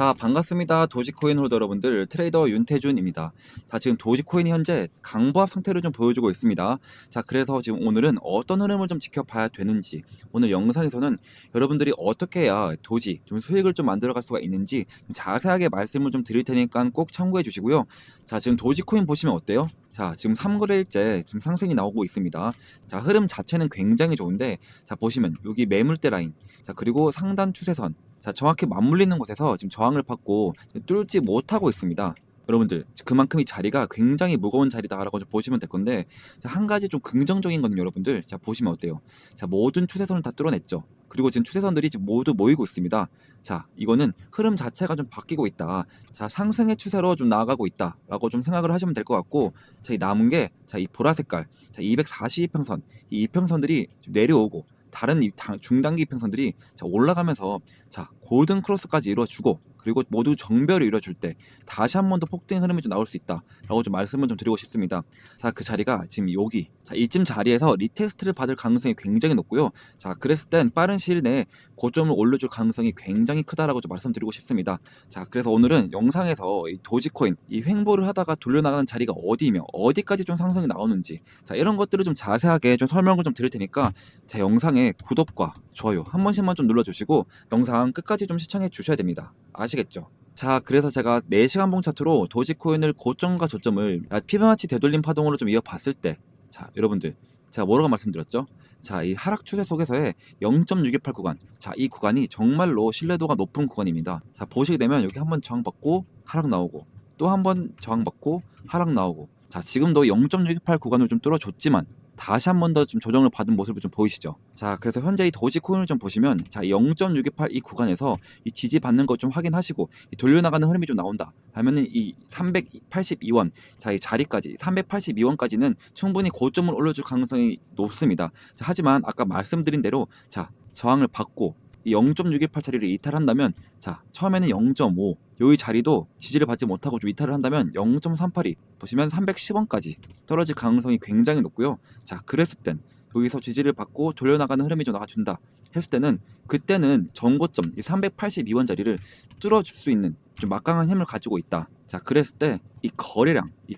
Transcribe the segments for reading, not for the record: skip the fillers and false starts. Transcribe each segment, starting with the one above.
자, 반갑습니다. 도지코인 홀더 여러분들, 트레이더 윤태준입니다. 자, 지금 도지코인이 현재 강보합 상태를 좀 보여주고 있습니다. 자, 그래서 지금 오늘은 어떤 흐름을 좀 지켜봐야 되는지, 오늘 영상에서는 여러분들이 어떻게 해야 도지 좀 수익을 좀 만들어갈 수가 있는지 좀 자세하게 말씀을 좀 드릴 테니까 꼭 참고해 주시고요. 자, 지금 도지코인 보시면 어때요? 자, 지금 3거래일째 지금 상승이 나오고 있습니다. 자, 흐름 자체는 굉장히 좋은데, 자, 보시면 여기 매물대 라인, 자, 그리고 상단 추세선, 자, 정확히 맞물리는 곳에서 지금 저항을 받고 뚫지 못하고 있습니다. 여러분들, 그만큼 이 자리가 굉장히 무거운 자리다라고 좀 보시면 될 건데, 자, 한 가지 좀 긍정적인 거는 여러분들, 자, 보시면 어때요? 자, 모든 추세선을 다 뚫어냈죠. 그리고 지금 추세선들이 지금 모두 모이고 있습니다. 자, 이거는 흐름 자체가 좀 바뀌고 있다. 자, 상승의 추세로 좀 나아가고 있다라고 좀 생각을 하시면 될 것 같고, 자, 이 남은 게, 자, 이 보라 색깔, 자, 242평선, 이 이평선들이 내려오고, 다른 중단기 이평선들이 자, 올라가면서 자, 골든 크로스까지 이루어주고, 그리고 모두 정배를 이루어줄 때 다시 한 번 더 폭등 흐름이 좀 나올 수 있다라고 좀 말씀을 좀 드리고 싶습니다. 자, 그 자리가 지금 여기, 자, 이쯤 자리에서 리테스트를 받을 가능성이 굉장히 높고요. 자, 그랬을 땐 빠른 시일 내에 고점을 올려줄 가능성이 굉장히 크다라고 좀 말씀드리고 싶습니다. 자, 그래서 오늘은 영상에서 이 도지코인 이 횡보를 하다가 돌려나가는 자리가 어디이며 어디까지 좀 상승이 나오는지, 자, 이런 것들을 좀 자세하게 좀 설명을 좀 드릴 테니까 제 영상에 구독과 좋아요 한 번씩만 좀 눌러주시고 영상 끝까지 좀 시청해 주셔야 됩니다. 아시겠죠? 자, 그래서 제가 4시간 봉 차트로 도지코인을 고점과 저점을 피보나치 되돌림 파동으로 좀 이어봤을 때, 자, 여러분들, 제가 뭐라고 말씀드렸죠? 자, 이 하락 추세 속에서의 0.628 구간, 자, 이 구간이 정말로 신뢰도가 높은 구간입니다. 자, 보시게 되면 여기 한번 저항받고 하락 나오고, 또 한번 저항받고 하락 나오고, 자, 지금도 0.628 구간을 좀 뚫어줬지만 다시 한 번 더 좀 조정을 받은 모습을 좀 보이시죠? 자, 그래서 현재 이 도지코인을 좀 보시면, 자, 0.628 이 구간에서 이 지지 받는 거 좀 확인하시고, 이 돌려나가는 흐름이 좀 나온다 하면은 이 382원, 자, 이 자리까지 382원까지는 충분히 고점을 올려줄 가능성이 높습니다. 자, 하지만 아까 말씀드린 대로, 자, 저항을 받고 이 0.618 자리를 이탈한다면, 자, 처음에는 0.5, 요 자리도 지지를 받지 못하고 좀 이탈을 한다면 0.382 보시면 310원까지 떨어질 가능성이 굉장히 높고요. 자, 그랬을 땐 여기서 지지를 받고 돌려나가는 흐름이 좀 나와준다 했을 때는, 그때는 전고점 이 382원 자리를 뚫어줄 수 있는 좀 막강한 힘을 가지고 있다. 자, 그랬을 때 이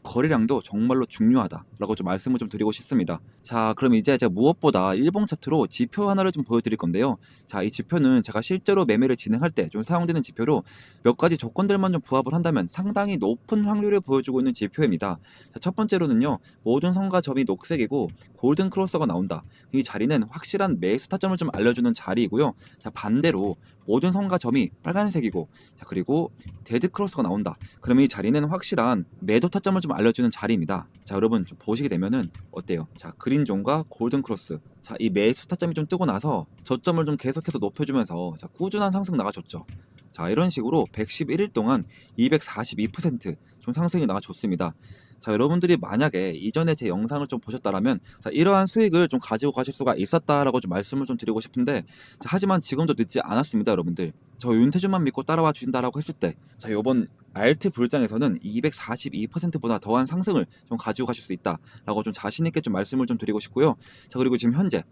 거래량도 정말로 중요하다라고 좀 말씀을 좀 드리고 싶습니다. 자, 그럼 이제 제가 무엇보다 일봉 차트로 지표 하나를 좀 보여드릴 건데요. 자, 이 지표는 제가 실제로 매매를 진행할 때 좀 사용되는 지표로 몇 가지 조건들만 좀 부합을 한다면 상당히 높은 확률을 보여주고 있는 지표입니다. 자, 첫 번째로는요, 모든 선과 점이 녹색이고 골든 크로스가 나온다. 이 자리는 확실한 매수 타점을 좀 알려주는 자리이고요. 자, 반대로 모든 선과 점이 빨간색이고, 자, 그리고 데드 크로스가 나온다. 그러면 이 자리는 확실한 매도 타점을 좀 알려주는 자리입니다. 자, 여러분 좀 보시게 되면은 어때요? 자, 그린존과 골든 크로스. 자, 이 매수 타점이 좀 뜨고 나서 저점을 좀 계속해서 높여주면서, 자, 꾸준한 상승 나가줬죠. 자, 이런 식으로 111일 동안 242%좀 상승이 나가줬습니다. 자, 여러분들이 만약에 이전에 제 영상을 좀 보셨다라면, 자, 이러한 수익을 좀 가지고 가실 수가 있었다라고 좀 말씀을 좀 드리고 싶은데, 자, 하지만 지금도 늦지 않았습니다, 여러분들. 저 윤태준만 믿고 따라와 주신다라고 했을 때, 자, 요번 알트 불장에서는 242%보다 더한 상승을 좀 가지고 가실 수 있다라고 좀 자신 있게 좀 말씀을 좀 드리고 싶고요. 자, 그리고 지금 현재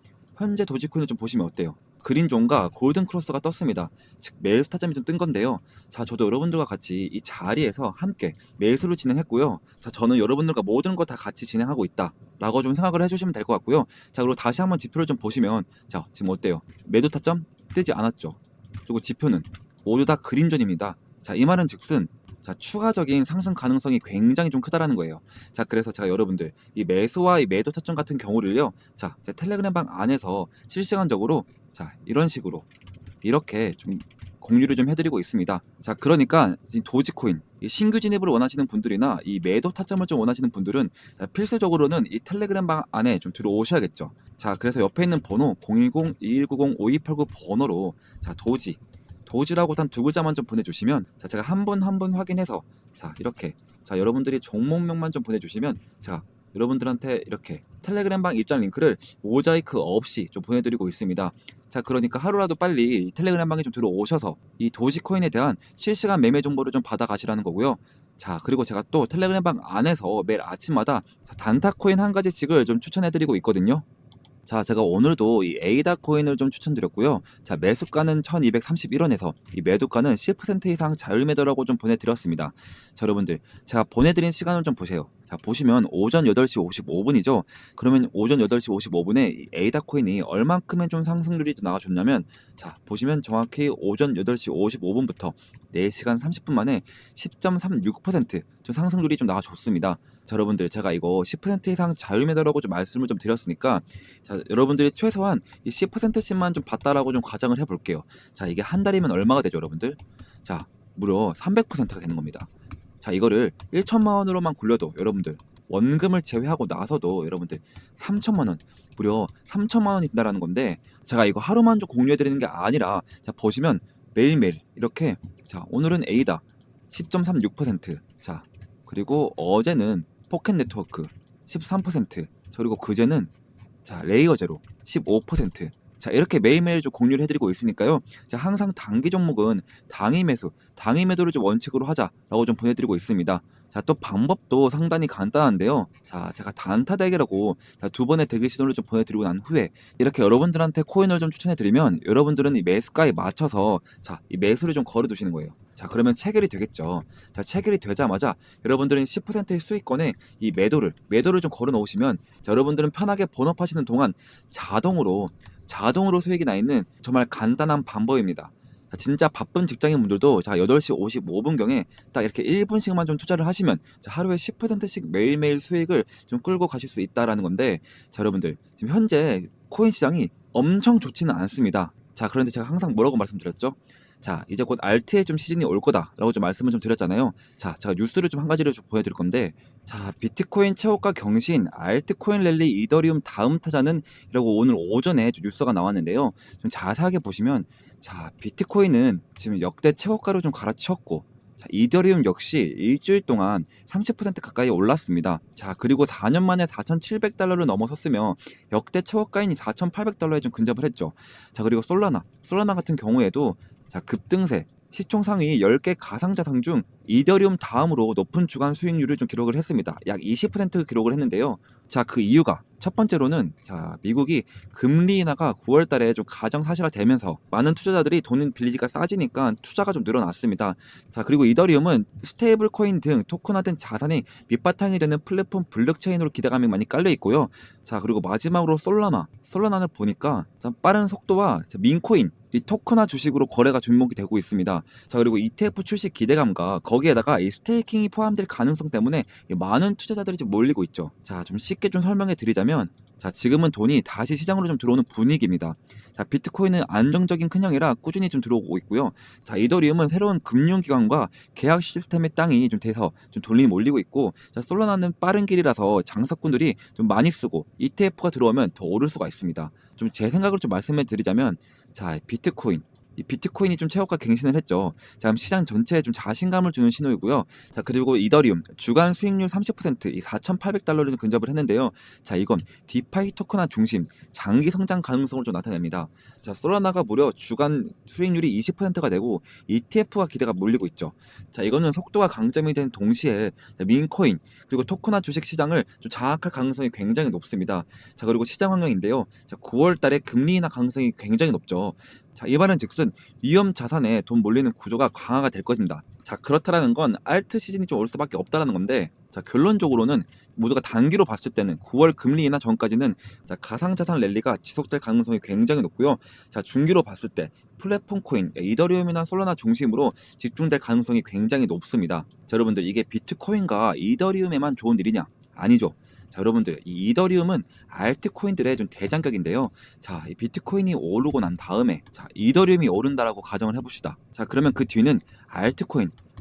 도지코인을 좀 보시면 어때요? 그린존과 골든 크로스가 떴습니다. 즉 매수 타점이 좀 뜬 건데요. 자, 저도 여러분들과 같이 이 자리에서 함께 매수를 진행했고요. 자, 저는 여러분들과 모든 거 다 같이 진행하고 있다라고 좀 생각을 해주시면 될 것 같고요. 자, 그리고 다시 한번 지표를 좀 보시면, 자, 지금 어때요? 매도 타점 뜨지 않았죠. 그리고 지표는 모두 다 그린존입니다. 자, 이 말은 즉슨, 자, 추가적인 상승 가능성이 굉장히 좀 크다라는 거예요. 자, 그래서 제가 여러분들 이 매수와 이 매도 타점 같은 경우를요, 자, 제 텔레그램 방 안에서 실시간적으로, 자, 이런 식으로 이렇게 좀 공유를 좀 해드리고 있습니다. 자, 그러니까 이 도지코인 이 신규 진입을 원하시는 분들이나 이 매도 타점을 좀 원하시는 분들은, 자, 필수적으로는 이 텔레그램 방 안에 좀 들어오셔야겠죠. 자, 그래서 옆에 있는 번호 010-2190-5289 번호로, 자, 도지라고 단 두 글자만 좀 보내주시면, 자, 제가 한 분 한 분 확인해서, 자, 이렇게, 자, 여러분들이 종목명만 좀 보내주시면 제가 여러분들한테 이렇게 텔레그램 방 입장 링크를 모자이크 없이 좀 보내드리고 있습니다. 자, 그러니까 하루라도 빨리 텔레그램 방에 좀 들어오셔서 이 도지코인에 대한 실시간 매매 정보를 좀 받아가시라는 거고요. 자, 그리고 제가 또 텔레그램 방 안에서 매일 아침마다 단타코인 한 가지씩을 좀 추천해드리고 있거든요. 자, 제가 오늘도 이 에이다 코인을 좀 추천드렸고요. 자, 매수가는 1231원에서 이 매도가는 10% 이상 자율 매도라고 좀 보내드렸습니다. 자, 여러분들, 제가 보내드린 시간을 좀 보세요. 자, 보시면 오전 8시 55분이죠. 그러면 오전 8시 55분에 이 에이다 코인이 얼만큼의 좀 상승률이 좀 나와줬냐면, 자, 보시면 정확히 오전 8시 55분부터 4시간 30분 만에 10.36%좀 상승률이 좀 나와줬습니다. 자, 여러분들, 제가 이거 10% 이상 자율 매도라고 좀 말씀을 좀 드렸으니까, 자, 여러분들이 최소한 이 10%씩만 좀 봤다라고 좀 가정을 해볼게요. 자, 이게 한 달이면 얼마가 되죠, 여러분들? 자, 무려 300%가 되는 겁니다. 자, 이거를 1천만 원으로만 굴려도 여러분들 원금을 제외하고 나서도 여러분들 3천만 원, 무려 3천만 원이 된다라는 건데, 제가 이거 하루만 좀 공유해 드리는 게 아니라, 자, 보시면 매일매일 이렇게, 자, 오늘은 A다 10.36%, 자, 그리고 어제는 포켓 네트워크 13%, 그리고 그제는, 자, 레이어 제로 15%. 자, 이렇게 매일매일 좀 공유를 해드리고 있으니까요. 자, 항상 단기 종목은 당일 매수, 당일 매도를 좀 원칙으로 하자라고 좀 보내드리고 있습니다. 자, 또 방법도 상당히 간단한데요. 자, 제가 단타 대기라고, 자, 2번의 대기 시도를 좀 보내드리고 난 후에 이렇게 여러분들한테 코인을 좀 추천해드리면 여러분들은 이 매수가에 맞춰서, 자, 이 매수를 좀 걸어두시는 거예요. 자, 그러면 체결이 되겠죠. 자, 체결이 되자마자 여러분들은 10%의 수익권에 이 매도를 좀 걸어 놓으시면, 자, 여러분들은 편하게 본업하시는 동안 자동으로 수익이 나 있는 정말 간단한 방법입니다. 자, 진짜 바쁜 직장인분들도, 자, 8시 55분경에 딱 이렇게 1분씩만 좀 투자를 하시면, 자, 하루에 10%씩 매일매일 수익을 좀 끌고 가실 수 있다라는 건데, 자, 여러분들, 지금 현재 코인 시장이 엄청 좋지는 않습니다. 자, 그런데 제가 항상 뭐라고 말씀드렸죠? 자, 이제 곧 알트의 좀 시즌이 올 거다라고 좀 말씀을 좀 드렸잖아요. 자, 제가 뉴스를 좀 한 가지를 좀 보여드릴 건데, 자, 비트코인 최고가 경신, 알트코인 랠리, 이더리움 다음 타자는, 이라고 오늘 오전에 좀 뉴스가 나왔는데요. 좀 자세하게 보시면, 자, 비트코인은 지금 역대 최고가로 좀 갈아치웠고, 자, 이더리움 역시 일주일 동안 30% 가까이 올랐습니다. 자, 그리고 4년 만에 4,700달러를 넘어섰으며 역대 최고가인 4,800달러에 좀 근접을 했죠. 자, 그리고 솔라나 같은 경우에도, 자, 급등세, 시총 상위 10개 가상자산 중 이더리움 다음으로 높은 주간 수익률을 좀 기록을 했습니다. 약 20% 기록을 했는데요. 자, 그 이유가 첫 번째로는, 자, 미국이 금리 인하가 9월 달에 좀 가정사실화되면서 많은 투자자들이 돈 빌리기가 싸지니까 투자가 좀 늘어났습니다. 자, 그리고 이더리움은 스테이블 코인 등 토큰화된 자산이 밑바탕이 되는 플랫폼 블록체인으로 기대감이 많이 깔려 있고요. 자, 그리고 마지막으로 솔라나를 보니까 참 빠른 속도와 민코인, 이 토큰화 주식으로 거래가 주목이 되고 있습니다. 자, 그리고 ETF 출시 기대감과 거기에다가 이 스테이킹이 포함될 가능성 때문에 많은 투자자들이 좀 몰리고 있죠. 자, 좀 쉽게 좀 설명해 드리자면, 자, 지금은 돈이 다시 시장으로 좀 들어오는 분위기입니다. 자, 비트코인은 안정적인 큰형이라 꾸준히 좀 들어오고 있고요. 자, 이더리움은 새로운 금융기관과 계약 시스템의 땅이 좀 돼서 좀 돈이 몰리고 있고, 자, 솔라나는 빠른 길이라서 장사꾼들이 좀 많이 쓰고 ETF가 들어오면 더 오를 수가 있습니다. 좀 제 생각을 좀 말씀해 드리자면, 자, 이 비트코인이 좀 최고가 갱신을 했죠. 자, 그럼 시장 전체에 좀 자신감을 주는 신호이고요. 자, 그리고 이더리움 주간 수익률 30%, 이 4,800달러를 근접을 했는데요. 자, 이건 디파이 토큰화 중심 장기 성장 가능성을 좀 나타냅니다. 자, 솔라나가 무려 주간 수익률이 20%가 되고 ETF가 기대가 몰리고 있죠. 자, 이거는 속도가 강점이 된 동시에, 자, 민코인 그리고 토큰화 주식 시장을 좀 장악할 가능성이 굉장히 높습니다. 자, 그리고 시장 환경인데요. 자, 9월 달에 금리 인하 가능성이 굉장히 높죠. 자, 이 말은 즉슨 위험 자산에 돈 몰리는 구조가 강화가 될 것입니다. 자, 그렇다라는 건 알트 시즌이 좀 올 수밖에 없다라는 건데, 자, 결론적으로는 모두가 단기로 봤을 때는 9월 금리 인하 전까지는, 자, 가상자산 랠리가 지속될 가능성이 굉장히 높고요. 자, 중기로 봤을 때 플랫폼 코인, 이더리움이나 솔라나 중심으로 집중될 가능성이 굉장히 높습니다. 자, 여러분들, 이게 비트코인과 이더리움에만 좋은 일이냐? 아니죠. 자, 여러분들, 이 이더리움은 알트코인들의 좀 대장격인데요. 자, 이 비트코인이 오르고 난 다음에, 자, 이더리움이 오른다라고 가정을 해봅시다. 자, 그러면 그 뒤는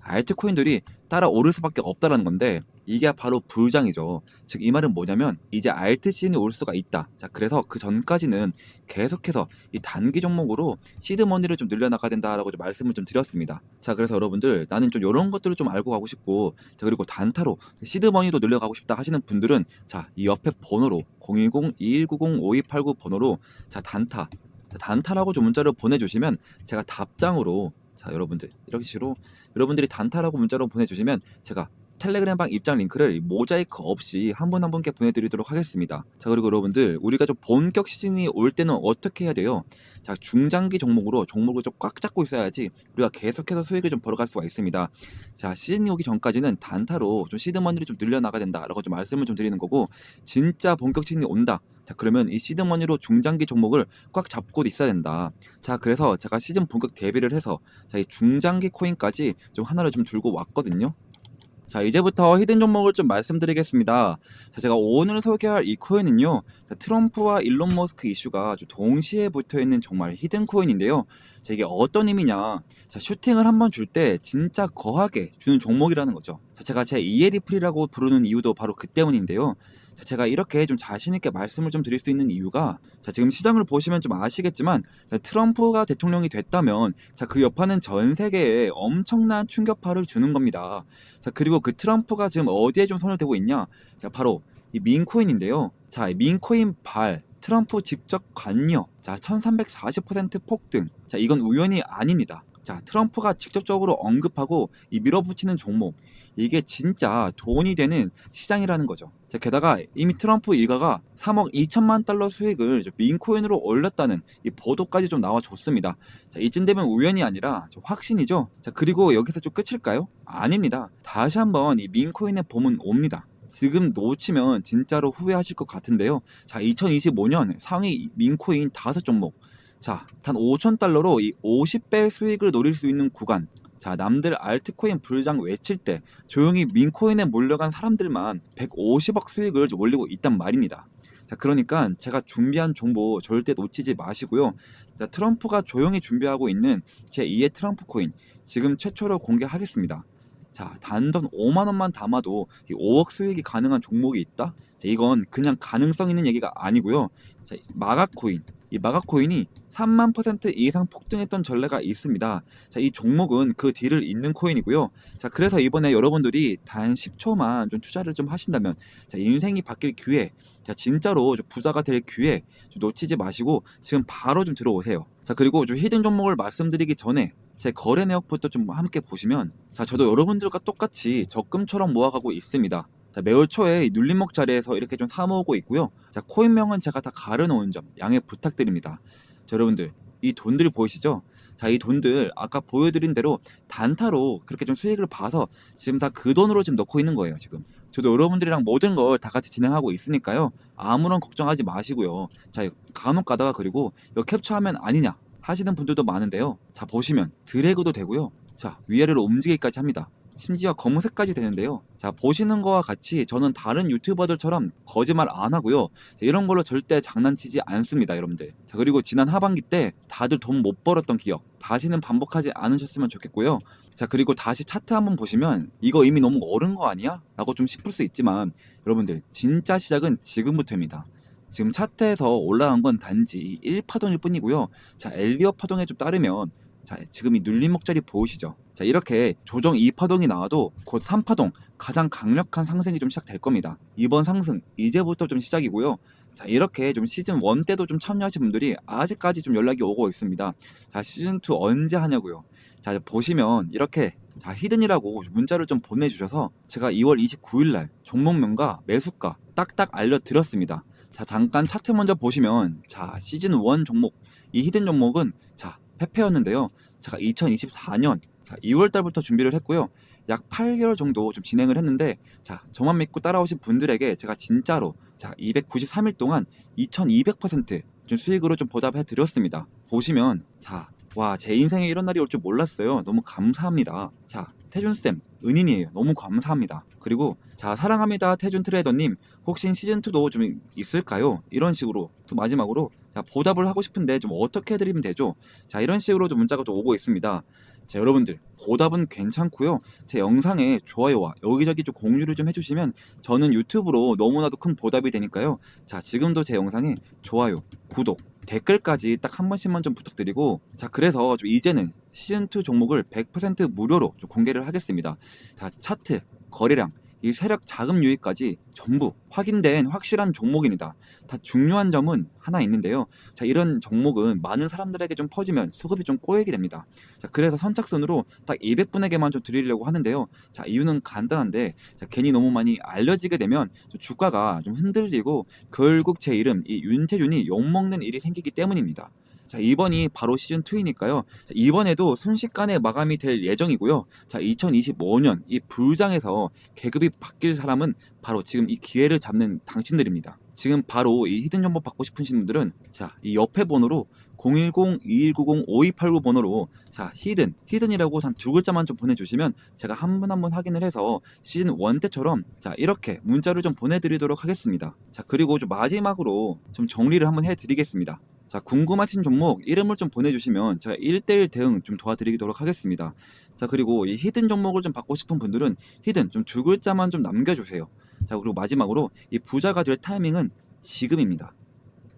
알트코인들이 따라 오를 수밖에 없다라는 건데, 이게 바로 불장이죠. 즉, 이 말은 뭐냐면 이제 알트 시즌이 올 수가 있다. 자, 그래서 그 전까지는 계속해서 이 단기 종목으로 시드 머니를 좀 늘려나가야 된다라고 좀 말씀을 좀 드렸습니다. 자, 그래서 여러분들, 나는 좀 이런 것들을 좀 알고 가고 싶고, 자, 그리고 단타로 시드 머니도 늘려가고 싶다 하시는 분들은, 자, 이 옆에 번호로 010-2190-5289 번호로, 자, 단타라고 좀 문자를 보내주시면 제가 답장으로, 자, 여러분들 이렇게 식으로 여러분들이 단타라고 문자로 보내주시면 제가 텔레그램방 입장 링크를 모자이크 없이 한 분 한 분께 보내드리도록 하겠습니다. 자, 그리고 여러분들 우리가 좀 본격 시즌이 올 때는 어떻게 해야 돼요? 자, 중장기 종목으로 종목을 좀 꽉 잡고 있어야지 우리가 계속해서 수익을 좀 벌어갈 수가 있습니다. 자, 시즌이 오기 전까지는 단타로 좀 시드머니를 좀 늘려나가야 된다라고 좀 말씀을 좀 드리는 거고, 진짜 본격 시즌이 온다. 자, 그러면 이 시드머니로 중장기 종목을 꽉 잡고 있어야 된다. 자, 그래서 제가 시즌 본격 대비를 해서 자, 이 중장기 코인까지 좀 하나를 좀 들고 왔거든요. 자, 이제부터 히든 종목을 좀 말씀드리겠습니다. 자, 제가 오늘 소개할 이 코인은요, 자, 트럼프와 일론 머스크 이슈가 좀 동시에 붙어있는 정말 히든 코인인데요. 자, 이게 어떤 의미냐? 자, 슈팅을 한번 줄 때 진짜 거하게 주는 종목이라는 거죠. 자, 제가 제 이에리플이라고 부르는 이유도 바로 그 때문인데요. 자, 제가 이렇게 좀 자신있게 말씀을 좀 드릴 수 있는 이유가, 자, 지금 시장을 보시면 좀 아시겠지만, 자, 트럼프가 대통령이 됐다면, 자, 그 여파는 전 세계에 엄청난 충격파를 주는 겁니다. 자, 그리고 그 트럼프가 지금 어디에 좀 손을 대고 있냐? 자, 바로 이 민코인인데요. 자, 이 민코인 트럼프 직접 관여, 자, 1340% 폭등. 자, 이건 우연이 아닙니다. 자, 트럼프가 직접적으로 언급하고 이 밀어붙이는 종목, 이게 진짜 돈이 되는 시장이라는 거죠. 자, 게다가 이미 트럼프 일가가 3억 2천만 달러 수익을 민코인으로 올렸다는 이 보도까지 좀 나와줬습니다. 자, 이쯤 되면 우연이 아니라 좀 확신이죠. 자, 그리고 여기서 좀 끝일까요? 아닙니다. 다시 한번 이 민코인의 봄은 옵니다. 지금 놓치면 진짜로 후회하실 것 같은데요. 자, 2025년 상위 민코인 5종목. 자, 단 5,000달러로 이 50배 수익을 노릴 수 있는 구간. 자, 남들 알트코인 불장 외칠 때 조용히 민코인에 몰려간 사람들만 150억 수익을 올리고 있단 말입니다. 자, 그러니까 제가 준비한 정보 절대 놓치지 마시고요. 자, 트럼프가 조용히 준비하고 있는 제2의 트럼프 코인 지금 최초로 공개하겠습니다. 자, 단돈 5만 원만 담아도 5억 수익이 가능한 종목이 있다? 자, 이건 그냥 가능성 있는 얘기가 아니고요. 자, 마가코인. 이 마가코인이 3만% 이상 폭등했던 전례가 있습니다. 자, 이 종목은 그 뒤를 잇는 코인이고요. 자, 그래서 이번에 여러분들이 단 10초만 좀 투자를 좀 하신다면, 자, 인생이 바뀔 기회, 자, 진짜로 좀 부자가 될 기회 좀 놓치지 마시고 지금 바로 좀 들어오세요. 자, 그리고 좀 히든 종목을 말씀드리기 전에 제 거래 내역부터 좀 함께 보시면, 자, 저도 여러분들과 똑같이 적금처럼 모아가고 있습니다. 자, 매월 초에 이 눌림목 자리에서 이렇게 좀 사모으고 있고요. 자, 코인명은 제가 다 가려놓은 점 양해 부탁드립니다. 자, 여러분들 이 돈들 보이시죠? 자, 이 돈들 아까 보여드린 대로 단타로 그렇게 좀 수익을 봐서 지금 다 그 돈으로 지금 넣고 있는 거예요. 지금 저도 여러분들이랑 모든 걸 다 같이 진행하고 있으니까요. 아무런 걱정하지 마시고요. 자, 간혹 가다가 그리고 이거 캡처하면 아니냐 하시는 분들도 많은데요. 자, 보시면 드래그도 되고요. 자, 위아래로 움직이기까지 합니다. 심지어 검은색까지 되는데요. 자, 보시는 거와 같이 저는 다른 유튜버들처럼 거짓말 안 하고요. 자, 이런 걸로 절대 장난치지 않습니다, 여러분들. 자, 그리고 지난 하반기 때 다들 돈 못 벌었던 기억 다시는 반복하지 않으셨으면 좋겠고요. 자, 그리고 다시 차트 한번 보시면 이거 이미 너무 어른 거 아니야? 라고 좀 싶을 수 있지만 여러분들 진짜 시작은 지금부터입니다. 지금 차트에서 올라간 건 단지 1파동일 뿐이고요. 자, 엘리엇 파동에 좀 따르면, 자, 지금 이 눌림목 자리 보이시죠? 자, 이렇게 조정 2파동이 나와도 곧 3파동 가장 강력한 상승이 좀 시작될 겁니다. 이번 상승 이제부터 좀 시작이고요. 자, 이렇게 좀 시즌 1 때도 좀 참여하신 분들이 아직까지 좀 연락이 오고 있습니다. 자, 시즌 2 언제 하냐고요. 자, 보시면 이렇게, 자, 히든이라고 문자를 좀 보내주셔서 제가 2월 29일날 종목명과 매수가 딱딱 알려드렸습니다. 자, 잠깐 차트 먼저 보시면, 자, 시즌 1 종목, 이 히든 종목은, 자, 패패였는데요. 제가 2024년 2월 달부터 준비를 했고요. 약 8개월 정도 좀 진행을 했는데, 자, 저만 믿고 따라오신 분들에게 제가 진짜로, 자, 293일 동안 2200% 좀 수익으로 좀 보답해 드렸습니다. 보시면, 자, 와, 제 인생에 이런 날이 올 줄 몰랐어요. 너무 감사합니다. 자, 태준쌤, 은인이에요. 너무 감사합니다. 그리고, 자, 사랑합니다. 태준 트레이더님, 혹시 시즌2도 좀 있을까요? 이런 식으로, 또 마지막으로, 자, 보답을 하고 싶은데 좀 어떻게 해드리면 되죠? 자, 이런 식으로 좀 문자가 또 오고 있습니다. 자, 여러분들 보답은 괜찮고요. 제 영상에 좋아요와 여기저기 좀 공유를 좀 해주시면 저는 유튜브로 너무나도 큰 보답이 되니까요. 자, 지금도 제 영상에 좋아요, 구독, 댓글까지 딱 한 번씩만 좀 부탁드리고, 자, 그래서 좀 이제는 시즌2 종목을 100% 무료로 좀 공개를 하겠습니다. 자, 차트, 거래량 이 세력 자금 유입까지 전부 확인된 확실한 종목입니다. 다 중요한 점은 하나 있는데요. 자, 이런 종목은 많은 사람들에게 좀 퍼지면 수급이 좀 꼬이게 됩니다. 자, 그래서 선착순으로 딱 200분에게만 좀 드리려고 하는데요. 자, 이유는 간단한데, 자, 괜히 너무 많이 알려지게 되면 좀 주가가 좀 흔들리고 결국 제 이름 이 윤태준이 욕먹는 일이 생기기 때문입니다. 자, 이번이 바로 시즌2이니까요. 이번에도 순식간에 마감이 될 예정이고요. 자, 2025년 이 불장에서 계급이 바뀔 사람은 바로 지금 이 기회를 잡는 당신들입니다. 지금 바로 이 히든 정보 받고 싶으신 분들은 자, 이 옆에 번호로 010-2190-5289 번호로 자, 히든이라고 단 두 글자만 좀 보내주시면 제가 한 분 한 분 확인을 해서 시즌 1 때처럼 자, 이렇게 문자를 좀 보내드리도록 하겠습니다. 자, 그리고 좀 마지막으로 좀 정리를 한번 해드리겠습니다. 자, 궁금하신 종목 이름을 좀 보내주시면 제가 1대1 대응 좀 도와드리도록 하겠습니다. 자, 그리고 이 히든 종목을 좀 받고 싶은 분들은 히든 좀 두 글자만 좀 남겨주세요. 자, 그리고 마지막으로 이 부자가 될 타이밍은 지금입니다.